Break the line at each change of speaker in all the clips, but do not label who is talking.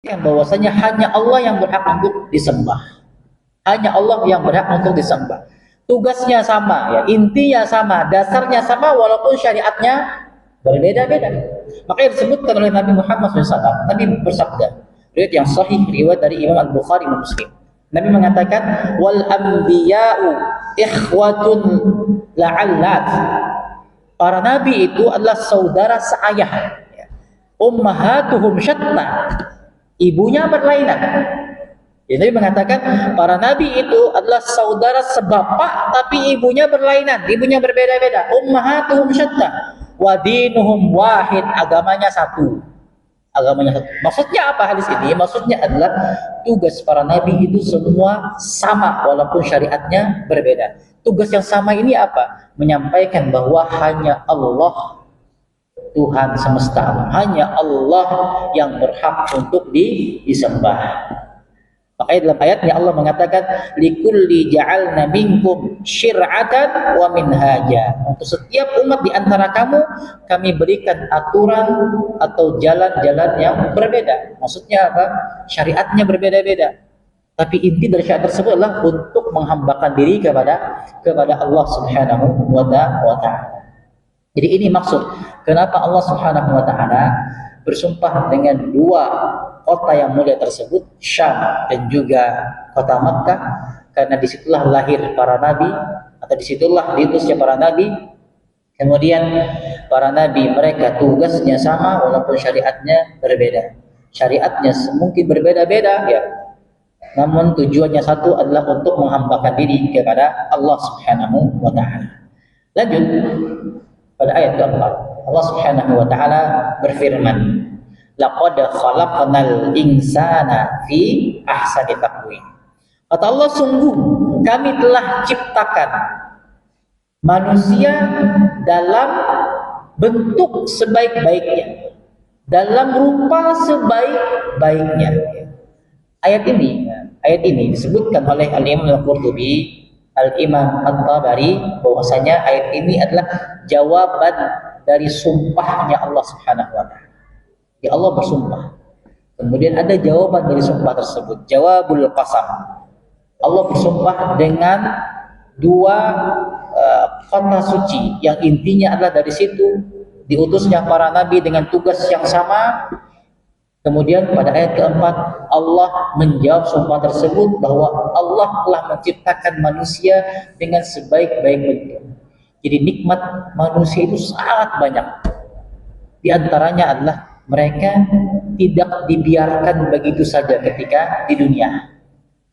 yang bahwasanya hanya Allah yang berhak untuk disembah. Hanya Allah yang berhak untuk disembah. Tugasnya sama, ya, intinya sama, dasarnya sama, walaupun syariatnya berbeda-beda. Makanya disebutkan oleh Nabi Muhammad SAW. Nabi bersabda, riwayat yang sahih, riwayat dari Imam Al-Bukhari dan Muslim. Nabi mengatakan, wal anbiya'u ikhwatun la'allat. Para nabi itu adalah saudara seayah. Ummahatuhum syatta. Ibunya berlainan. Jadi mengatakan para nabi itu adalah saudara sebapak tapi ibunya berlainan, ibunya berbeda-beda. Ummahatuhum syatta wa dinuhum wahid, agamanya satu. Agamanya satu. Maksudnya apa hadis ini? Maksudnya adalah tugas para nabi itu semua sama walaupun syariatnya berbeda. Tugas yang sama ini apa? Menyampaikan bahwa hanya Allah Tuhan semesta alam, hanya Allah yang berhak untuk disembah. Makanya dalam ayatnya Allah mengatakan likulli ja'alna minkum syir'atan wa minhaja. Untuk setiap umat di antara kamu kami berikan aturan atau jalan-jalan yang berbeda. Maksudnya apa? Syariatnya berbeda-beda. Tapi inti dari syariat tersebut adalah untuk menghambakan diri kepada Allah Subhanahu wa ta'ala. Jadi ini maksud kenapa Allah Subhanahu wa ta'ala bersumpah dengan dua kota yang mulia tersebut, Syam dan juga kota Makkah, karena disitulah lahir para nabi atau disitulah diutusnya para nabi. Kemudian para nabi mereka tugasnya sama walaupun syariatnya berbeda. Syariatnya mungkin berbeda-beda ya, namun tujuannya satu adalah untuk menghambakan diri kepada Allah Subhanahu wa ta'ala. Lanjut pada ayat keempat, Allah Subhanahu wa ta'ala berfirman, laqad khalaqnal insana fi ahsani taqwim. Kata Allah, sungguh kami telah ciptakan manusia dalam bentuk sebaik-baiknya, dalam rupa sebaik-baiknya. Ayat ini disebutkan oleh Al-Imam Al-Qurtubi, Al-Imam At-Tabari, bahwasanya ayat ini adalah jawaban dari sumpahnya Allah Subhanahu wa ta'ala. Ya, Allah bersumpah. Kemudian ada jawaban dari sumpah tersebut, jawabul qasam. Allah bersumpah dengan dua kata suci yang intinya adalah dari situ diutusnya para nabi dengan tugas yang sama. Kemudian pada ayat keempat Allah menjawab sumpah tersebut bahwa Allah telah menciptakan manusia dengan sebaik-baik bentuk. Jadi nikmat manusia itu sangat banyak. Di antaranya adalah mereka tidak dibiarkan begitu saja ketika di dunia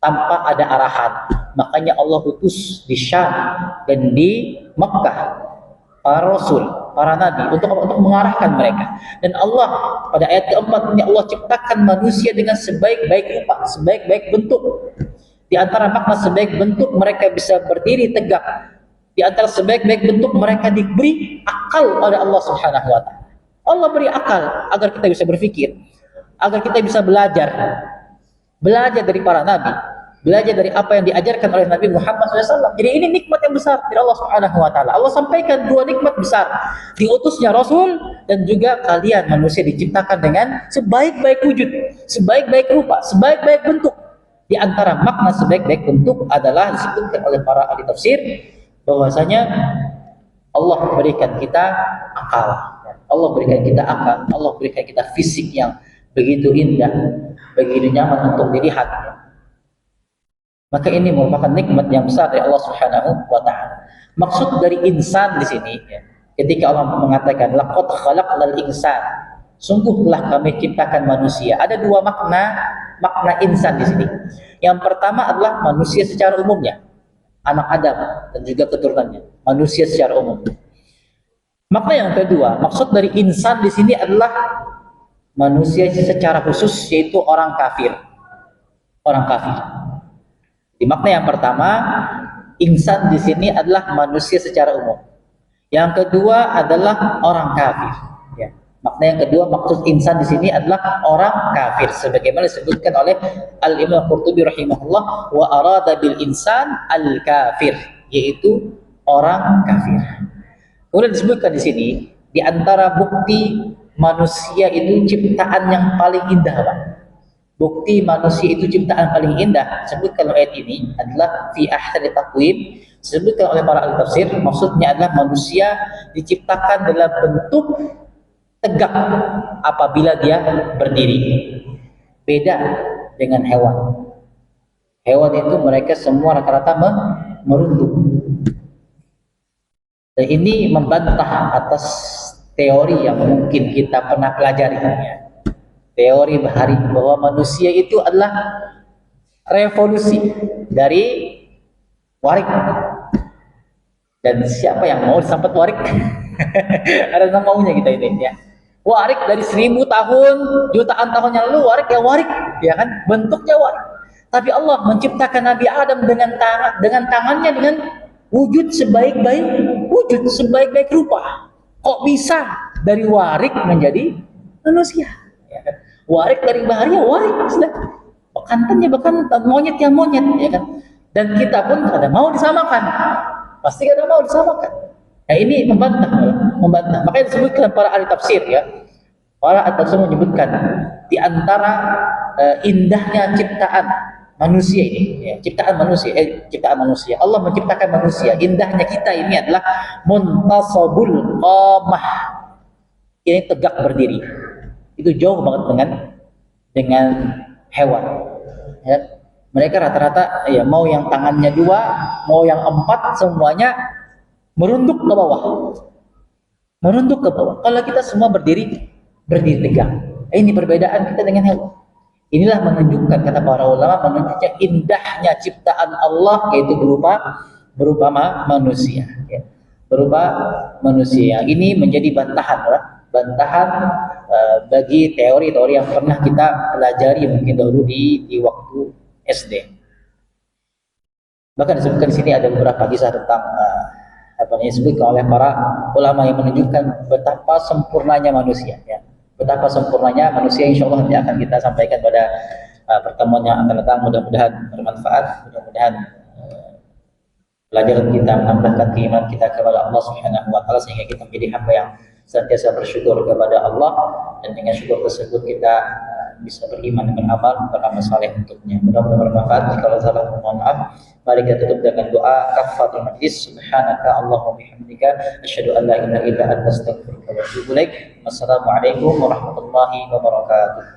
tanpa ada arahan. Makanya Allah utus di Syam dan di Makkah para rasul, para nabi untuk mengarahkan mereka. Dan Allah pada ayat keempat ini Allah ciptakan manusia dengan sebaik-baik rupa, sebaik-baik bentuk. Di antara makna sebaik bentuk mereka bisa berdiri tegak. Di antara sebaik-baik bentuk mereka diberi akal oleh Allah Subhanahu wa ta'ala. Allah beri akal agar kita bisa berpikir, agar kita bisa belajar dari para nabi, belajar dari apa yang diajarkan oleh Nabi Muhammad SAW. Jadi ini nikmat yang besar dari Allah Subhanahu wa ta'ala. Allah sampaikan dua nikmat besar, diutusnya Rasul dan juga kalian manusia diciptakan dengan sebaik-baik wujud, sebaik-baik rupa, sebaik-baik bentuk. Di antara makna sebaik-baik bentuk adalah disebutkan oleh para ahli tafsir bahwasanya Allah berikan kita akal, Allah berikan kita akal, Allah berikan kita fisik yang begitu indah, begitu nyaman untuk dilihat. Maka ini merupakan nikmat yang besar dari Allah Subhanahu wa ta'ala. Maksud dari insan di sini ya, ketika Allah mengatakan laqad khalaqnal insan, sungguh telah kami ciptakan manusia. Ada dua makna insan di sini. Yang pertama adalah manusia secara umumnya, anak Adam dan juga keturunannya, manusia secara umum. Makna yang kedua, maksud dari insan di sini adalah manusia secara khusus, yaitu orang kafir. Orang kafir. Di makna yang pertama, insan di sini adalah manusia secara umum. Yang kedua adalah orang kafir. Ya. Makna yang kedua, maksud insan di sini adalah orang kafir, sebagaimana disebutkan oleh Al-Imam Qurtubi rahimahullah, wa arada bil insan al kafir, yaitu orang kafir. Kemudian disebutkan di sini, di antara bukti manusia itu ciptaan yang paling indah, Pak. bukti manusia itu ciptaan paling indah, sebutkan ayat ini adalah fi ahsani taqwim, disebutkan oleh para ahli tafsir, maksudnya adalah manusia diciptakan dalam bentuk tegak apabila dia berdiri. Beda dengan hewan. Hewan itu mereka semua rata-rata merunduk. Dan ini membantah atas teori yang mungkin kita pernah pelajari, ya. Teori bahari bahwa manusia itu adalah revolusi dari warik. Dan siapa yang mau disampat warik? Ada maunya kita ini, ya. Warik dari 1000 tahun, jutaan tahun yang lalu, warik ya warik, ya kan? Bentuknya warik. Tapi Allah menciptakan Nabi Adam dengan tangannya, dengan wujud sebaik-baik wujud, sebaik-baik rupa. Kok bisa dari warik menjadi manusia? Ya kan? Warik dari bahari ya warik, sudah. Bekantan ya bekantan, monyet ya monyet, ya kan? Dan kita pun ada mau disamakan, pasti ada mau disamakan. Nah, ini membantah. Makanya disebutkan para ahli tafsir, ya. Para ahli tafsir menyebutkan di antara indahnya ciptaan manusia ini, ya, ciptaan manusia. Allah menciptakan manusia. Indahnya kita ini adalah muntasabul qamah. Ini tegak berdiri. Itu jauh banget dengan hewan. Ya. Mereka rata-rata ya mau yang tangannya 2, mau yang 4, semuanya merunduk ke bawah. Merunduk ke bawah. Kalau kita semua berdiri tegak. Ini perbedaan kita dengan hewan. Inilah menunjukkan, kata para ulama, menunjukkan indahnya ciptaan Allah, yaitu berupa manusia, ya. Berupa manusia. Ini menjadi bantahan bagi teori-teori yang pernah kita pelajari mungkin dahulu di waktu SD. Bahkan disebutkan di sini ada beberapa kisah tentang apa yang disebutkan oleh para ulama yang menunjukkan betapa sempurnanya manusia, ya. Betapa sempurnanya manusia, insya Allah nanti akan kita sampaikan pada pertemuan yang akan datang. Mudah-mudahan bermanfaat, mudah-mudahan pelajaran kita menambahkan keimanan kita kepada Allah Subhanahu wa taala, sehingga kita menjadi hamba yang senantiasa bersyukur kepada Allah, dan dengan syukur tersebut kita bisa beriman dengan beramal saleh untuknya. Mudah-mudahan bermanfaat. Kalau salah, mohon maaf. Mari kita tutup dengan doa kafaratul majlis. Subhanaka Allahumma bihamdika asyhadu an la ilaha illa anta astaghfiruka wa atubu ilaik. Wassalamualaikum warahmatullahi wabarakatuh.